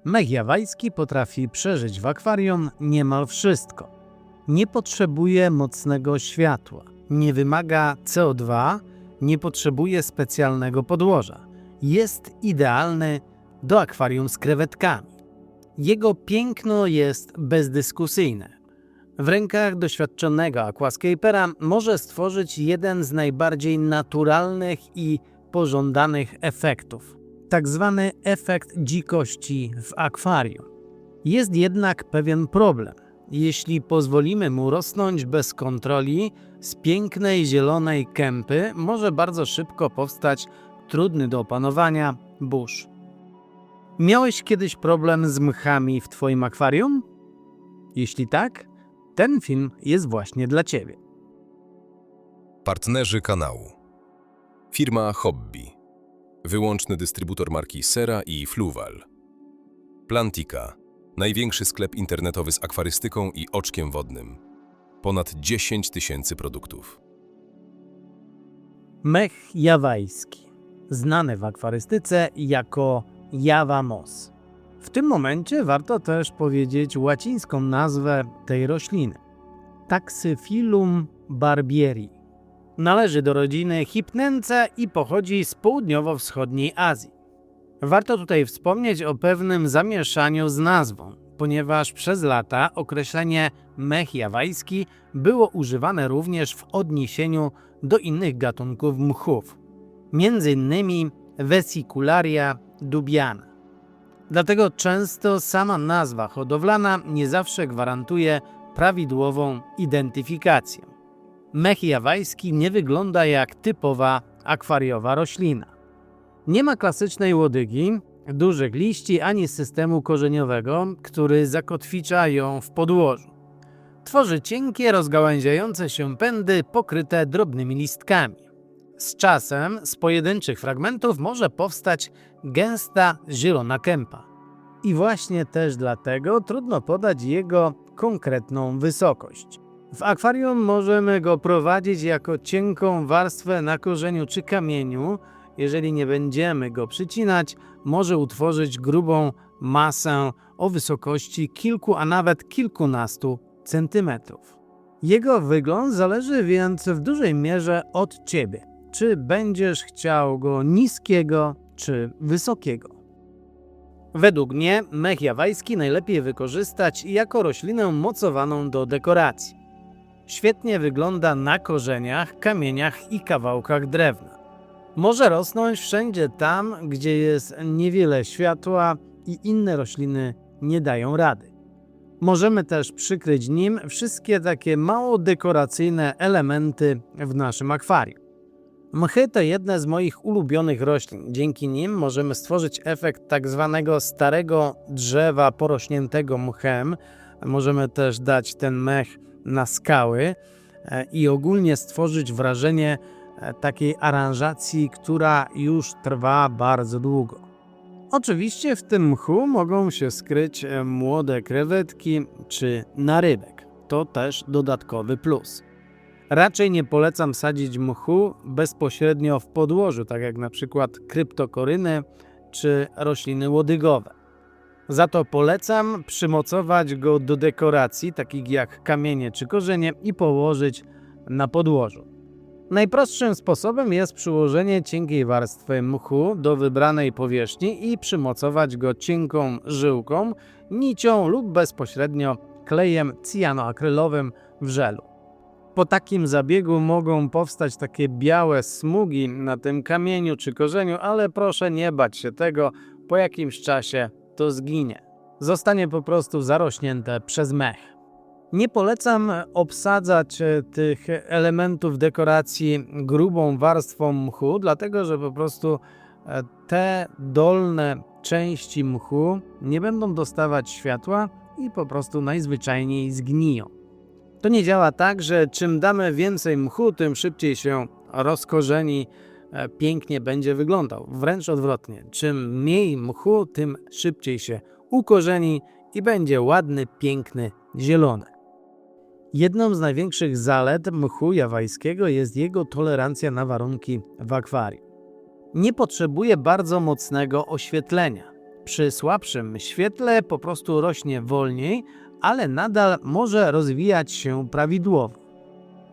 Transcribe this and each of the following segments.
Mech jawajski potrafi przeżyć w akwarium niemal wszystko. Nie potrzebuje mocnego światła, nie wymaga CO2, nie potrzebuje specjalnego podłoża. Jest idealny do akwarium z krewetkami. Jego piękno jest bezdyskusyjne. W rękach doświadczonego aquascapera może stworzyć jeden z najbardziej naturalnych i pożądanych efektów. Tak zwany efekt dzikości w akwarium. Jest jednak pewien problem. Jeśli pozwolimy mu rosnąć bez kontroli, z pięknej zielonej kępy może bardzo szybko powstać trudny do opanowania burz. Miałeś kiedyś problem z mchami w Twoim akwarium? Jeśli tak, ten film jest właśnie dla Ciebie. Partnerzy kanału. Firma Hobby. Wyłączny dystrybutor marki Sera i Fluval. Plantika. Największy sklep internetowy z akwarystyką i oczkiem wodnym. Ponad 10 000 produktów. Mech jawajski, znany w akwarystyce jako Java moss. W tym momencie warto też powiedzieć łacińską nazwę tej rośliny. Taxiphyllum barbieri. Należy do rodziny Hypnencae i pochodzi z południowo-wschodniej Azji. Warto tutaj wspomnieć o pewnym zamieszaniu z nazwą, ponieważ przez lata określenie mech jawajski było używane również w odniesieniu do innych gatunków mchów, m.in. Vesicularia dubiana. Dlatego często sama nazwa hodowlana nie zawsze gwarantuje prawidłową identyfikację. Mech jawajski nie wygląda jak typowa akwariowa roślina. Nie ma klasycznej łodygi, dużych liści ani systemu korzeniowego, który zakotwicza ją w podłożu. Tworzy cienkie, rozgałęziające się pędy pokryte drobnymi listkami. Z czasem z pojedynczych fragmentów może powstać gęsta, zielona kępa. I właśnie też dlatego trudno podać jego konkretną wysokość. W akwarium możemy go prowadzić jako cienką warstwę na korzeniu czy kamieniu. Jeżeli nie będziemy go przycinać, może utworzyć grubą masę o wysokości kilku, a nawet kilkunastu centymetrów. Jego wygląd zależy więc w dużej mierze od Ciebie. Czy będziesz chciał go niskiego, czy wysokiego. Według mnie mech jawajski najlepiej wykorzystać jako roślinę mocowaną do dekoracji. Świetnie wygląda na korzeniach, kamieniach i kawałkach drewna. Może rosnąć wszędzie tam, gdzie jest niewiele światła i inne rośliny nie dają rady. Możemy też przykryć nim wszystkie takie mało dekoracyjne elementy w naszym akwarium. Mchy to jedne z moich ulubionych roślin. Dzięki nim możemy stworzyć efekt tak zwanego starego drzewa porośniętego mchem. Możemy też dać ten mech na skały i ogólnie stworzyć wrażenie takiej aranżacji, która już trwa bardzo długo. Oczywiście w tym mchu mogą się skryć młode krewetki czy narybek. To też dodatkowy plus. Raczej nie polecam sadzić mchu bezpośrednio w podłożu, tak jak na przykład kryptokoryny czy rośliny łodygowe. Za to polecam przymocować go do dekoracji, takich jak kamienie czy korzenie, i położyć na podłożu. Najprostszym sposobem jest przyłożenie cienkiej warstwy mchu do wybranej powierzchni i przymocować go cienką żyłką, nicią lub bezpośrednio klejem cyjanoakrylowym w żelu. Po takim zabiegu mogą powstać takie białe smugi na tym kamieniu czy korzeniu, ale proszę nie bać się tego, po jakimś czasie to zginie. Zostanie po prostu zarośnięte przez mech. Nie polecam obsadzać tych elementów dekoracji grubą warstwą mchu, dlatego że po prostu te dolne części mchu nie będą dostawać światła i po prostu najzwyczajniej zgniją. To nie działa tak, że czym damy więcej mchu, tym szybciej się rozkorzeni, pięknie będzie wyglądał. Wręcz odwrotnie. Czym mniej mchu, tym szybciej się ukorzeni i będzie ładny, piękny, zielony. Jedną z największych zalet mchu jawajskiego jest jego tolerancja na warunki w akwarium. Nie potrzebuje bardzo mocnego oświetlenia. Przy słabszym świetle po prostu rośnie wolniej, ale nadal może rozwijać się prawidłowo.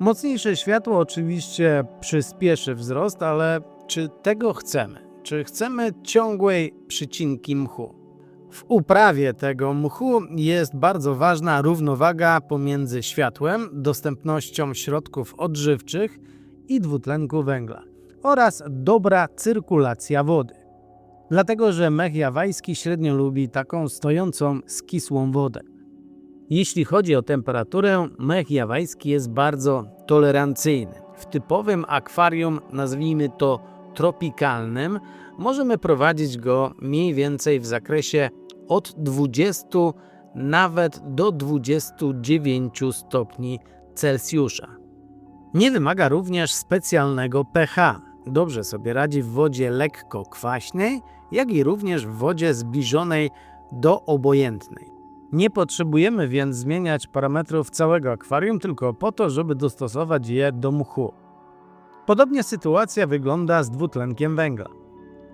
Mocniejsze światło oczywiście przyspieszy wzrost, ale czy tego chcemy? Czy chcemy ciągłej przycinki mchu? W uprawie tego mchu jest bardzo ważna równowaga pomiędzy światłem, dostępnością środków odżywczych i dwutlenku węgla oraz dobra cyrkulacja wody. Dlatego, że mech jawajski średnio lubi taką stojącą, skisłą wodę. Jeśli chodzi o temperaturę, mech jawajski jest bardzo tolerancyjny. W typowym akwarium, nazwijmy to tropikalnym, możemy prowadzić go mniej więcej w zakresie od 20 nawet do 29 stopni Celsjusza. Nie wymaga również specjalnego pH. Dobrze sobie radzi w wodzie lekko kwaśnej, jak i również w wodzie zbliżonej do obojętnej. Nie potrzebujemy więc zmieniać parametrów całego akwarium tylko po to, żeby dostosować je do mchu. Podobnie sytuacja wygląda z dwutlenkiem węgla.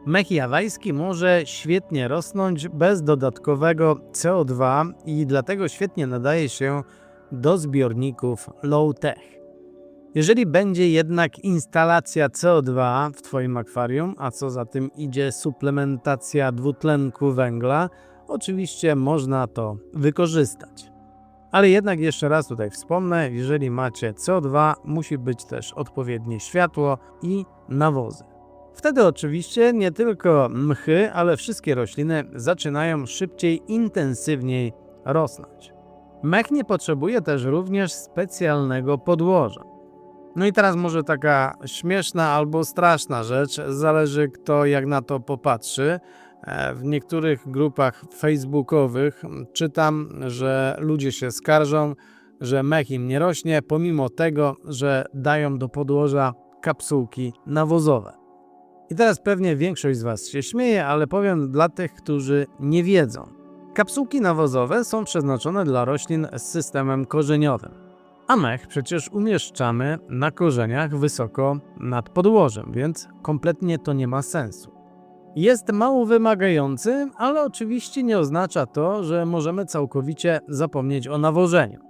Mech jawajski może świetnie rosnąć bez dodatkowego CO2 i dlatego świetnie nadaje się do zbiorników low-tech. Jeżeli będzie jednak instalacja CO2 w Twoim akwarium, a co za tym idzie suplementacja dwutlenku węgla, oczywiście można to wykorzystać. Ale jednak jeszcze raz tutaj wspomnę, jeżeli macie CO2, musi być też odpowiednie światło i nawozy. Wtedy oczywiście nie tylko mchy, ale wszystkie rośliny zaczynają szybciej, intensywniej rosnąć. Mech nie potrzebuje też również specjalnego podłoża. No i teraz może taka śmieszna albo straszna rzecz, zależy kto jak na to popatrzy. W niektórych grupach facebookowych czytam, że ludzie się skarżą, że mech im nie rośnie, pomimo tego, że dają do podłoża kapsułki nawozowe. I teraz pewnie większość z Was się śmieje, ale powiem dla tych, którzy nie wiedzą. Kapsułki nawozowe są przeznaczone dla roślin z systemem korzeniowym, a mech przecież umieszczamy na korzeniach wysoko nad podłożem, więc kompletnie to nie ma sensu. Jest mało wymagający, ale oczywiście nie oznacza to, że możemy całkowicie zapomnieć o nawożeniu.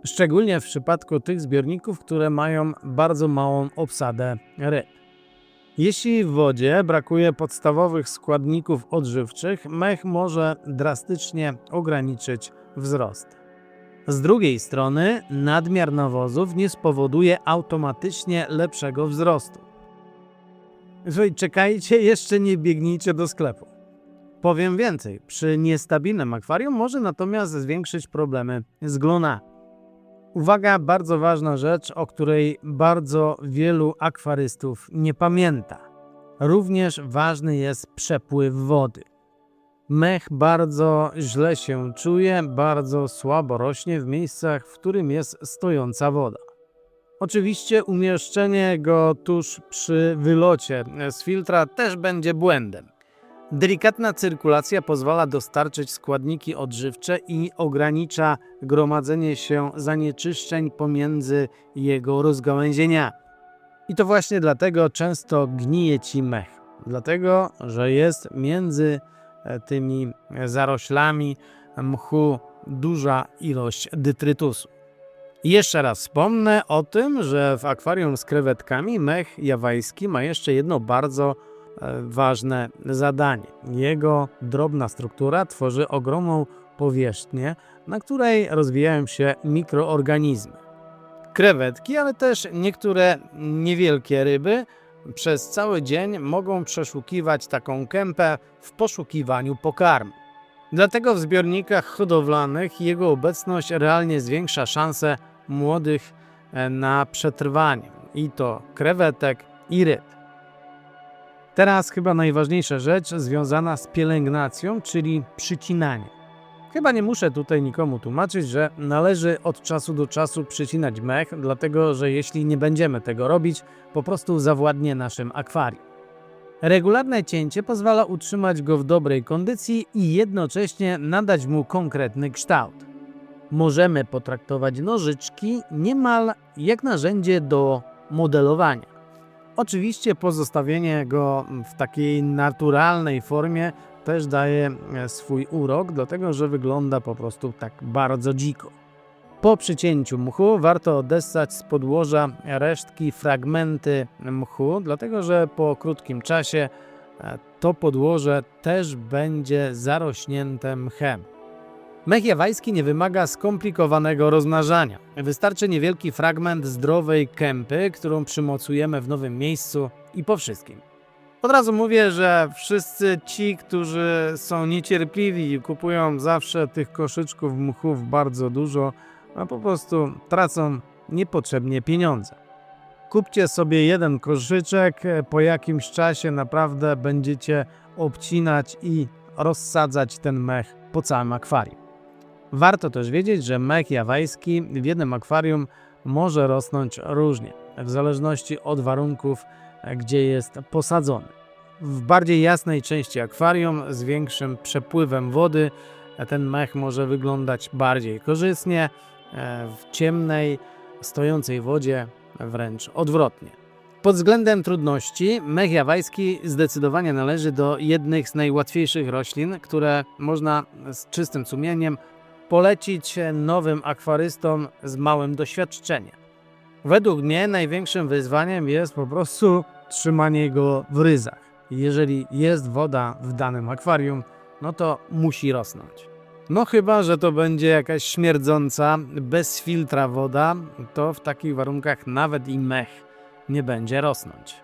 Szczególnie w przypadku tych zbiorników, które mają bardzo małą obsadę ryb. Jeśli w wodzie brakuje podstawowych składników odżywczych, mech może drastycznie ograniczyć wzrost. Z drugiej strony nadmiar nawozów nie spowoduje automatycznie lepszego wzrostu. Czekajcie, jeszcze nie biegnijcie do sklepu. Powiem więcej, przy niestabilnym akwarium może natomiast zwiększyć problemy z glonami. Uwaga, bardzo ważna rzecz, o której bardzo wielu akwarystów nie pamięta. Również ważny jest przepływ wody. Mech bardzo źle się czuje, bardzo słabo rośnie w miejscach, w którym jest stojąca woda. Oczywiście umieszczenie go tuż przy wylocie z filtra też będzie błędem. Delikatna cyrkulacja pozwala dostarczyć składniki odżywcze i ogranicza gromadzenie się zanieczyszczeń pomiędzy jego rozgałęzieniami. I to właśnie dlatego często gnije Ci mech. Dlatego, że jest między tymi zaroślami mchu duża ilość detrytusu. Jeszcze raz wspomnę o tym, że w akwarium z krewetkami mech jawajski ma jeszcze jedno bardzo ważne zadanie. Jego drobna struktura tworzy ogromną powierzchnię, na której rozwijają się mikroorganizmy. Krewetki, ale też niektóre niewielkie ryby przez cały dzień mogą przeszukiwać taką kępę w poszukiwaniu pokarmu. Dlatego w zbiornikach hodowlanych jego obecność realnie zwiększa szanse młodych na przetrwanie, i to krewetek i ryb. Teraz chyba najważniejsza rzecz związana z pielęgnacją, czyli przycinanie. Chyba nie muszę tutaj nikomu tłumaczyć, że należy od czasu do czasu przycinać mech, dlatego że jeśli nie będziemy tego robić, po prostu zawładnie naszym akwarium. Regularne cięcie pozwala utrzymać go w dobrej kondycji i jednocześnie nadać mu konkretny kształt. Możemy potraktować nożyczki niemal jak narzędzie do modelowania. Oczywiście pozostawienie go w takiej naturalnej formie też daje swój urok, dlatego że wygląda po prostu tak bardzo dziko. Po przycięciu mchu warto odessać z podłoża resztki, fragmenty mchu, dlatego że po krótkim czasie to podłoże też będzie zarośnięte mchem. Mech jawajski nie wymaga skomplikowanego rozmnażania. Wystarczy niewielki fragment zdrowej kępy, którą przymocujemy w nowym miejscu i po wszystkim. Od razu mówię, że wszyscy ci, którzy są niecierpliwi i kupują zawsze tych koszyczków mchów bardzo dużo, a po prostu tracą niepotrzebnie pieniądze. Kupcie sobie jeden koszyczek, po jakimś czasie naprawdę będziecie obcinać i rozsadzać ten mech po całym akwarium. Warto też wiedzieć, że mech jawajski w jednym akwarium może rosnąć różnie, w zależności od warunków, gdzie jest posadzony. W bardziej jasnej części akwarium z większym przepływem wody ten mech może wyglądać bardziej korzystnie, w ciemnej, stojącej wodzie wręcz odwrotnie. Pod względem trudności mech jawajski zdecydowanie należy do jednych z najłatwiejszych roślin, które można z czystym sumieniem polecić nowym akwarystom z małym doświadczeniem. Według mnie największym wyzwaniem jest po prostu trzymanie go w ryzach. Jeżeli jest woda w danym akwarium, no to musi rosnąć. No chyba że to będzie jakaś śmierdząca, bez filtra woda, to w takich warunkach nawet i mech nie będzie rosnąć.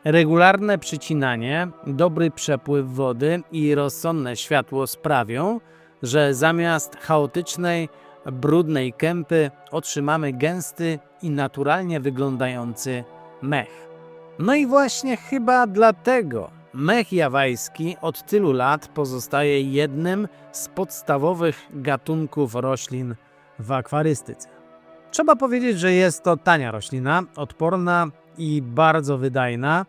Regularne przycinanie, dobry przepływ wody i rozsądne światło sprawią, że zamiast chaotycznej, brudnej kępy otrzymamy gęsty i naturalnie wyglądający mech. No i właśnie chyba dlatego mech jawajski od tylu lat pozostaje jednym z podstawowych gatunków roślin w akwarystyce. Trzeba powiedzieć, że jest to tania roślina, odporna i bardzo wydajna,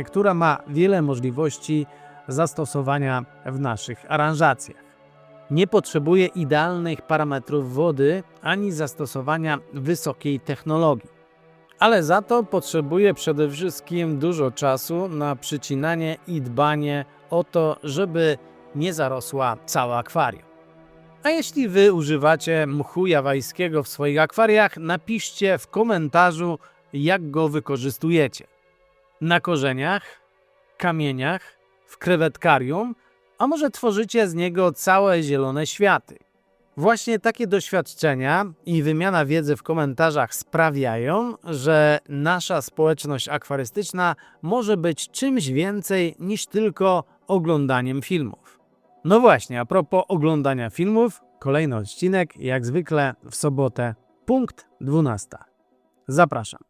która ma wiele możliwości zastosowania w naszych aranżacjach. Nie potrzebuje idealnych parametrów wody ani zastosowania wysokiej technologii. Ale za to potrzebuje przede wszystkim dużo czasu na przycinanie i dbanie o to, żeby nie zarosła całe akwarium. A jeśli Wy używacie mchu jawajskiego w swoich akwariach, napiszcie w komentarzu, jak go wykorzystujecie. Na korzeniach, kamieniach, w krewetkarium, a może tworzycie z niego całe zielone światy. Właśnie takie doświadczenia i wymiana wiedzy w komentarzach sprawiają, że nasza społeczność akwarystyczna może być czymś więcej niż tylko oglądaniem filmów. No właśnie, a propos oglądania filmów, kolejny odcinek jak zwykle w sobotę, punkt 12. Zapraszam.